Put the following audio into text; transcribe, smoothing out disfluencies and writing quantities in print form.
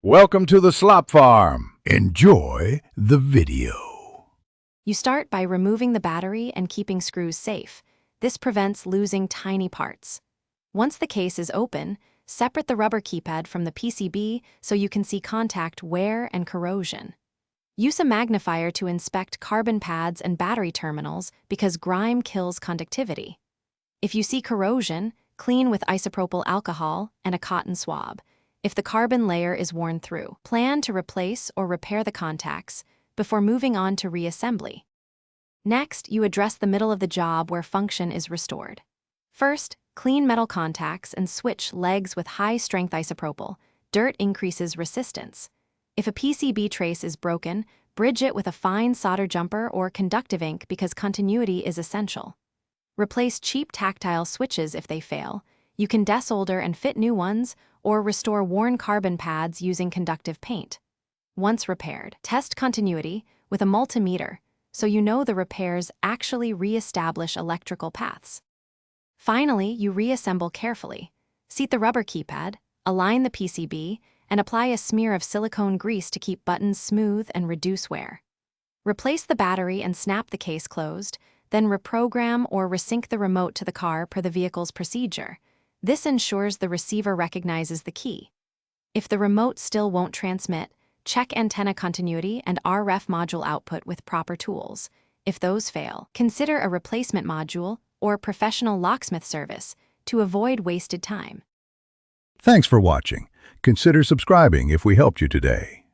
Welcome to the slop farm. Enjoy the video. You start by removing the battery and keeping screws safe. This prevents losing tiny parts. Once the case is open, separate the rubber keypad from the PCB so you can see contact wear and corrosion. Use a magnifier to inspect carbon pads and battery terminals because grime kills conductivity. If you see corrosion, clean with isopropyl alcohol and a cotton swab. If the carbon layer is worn through, plan to replace or repair the contacts before moving on to reassembly. Next, you address the middle of the job where function is restored. First, clean metal contacts and switch legs with high-strength isopropyl. Dirt increases resistance. If a PCB trace is broken, bridge it with a fine solder jumper or conductive ink because continuity is essential. Replace cheap tactile switches if they fail. You can desolder and fit new ones, or restore worn carbon pads using conductive paint. Once repaired, test continuity with a multimeter so you know the repairs actually re-establish electrical paths. Finally, you reassemble carefully. Seat the rubber keypad, align the PCB, and apply a smear of silicone grease to keep buttons smooth and reduce wear. Replace the battery and snap the case closed, then reprogram or resync the remote to the car per the vehicle's procedure. This ensures the receiver recognizes the key. If the remote still won't transmit, check antenna continuity and RF module output with proper tools. If those fail, consider a replacement module or professional locksmith service to avoid wasted time. Thanks for watching. Consider subscribing if we helped you today.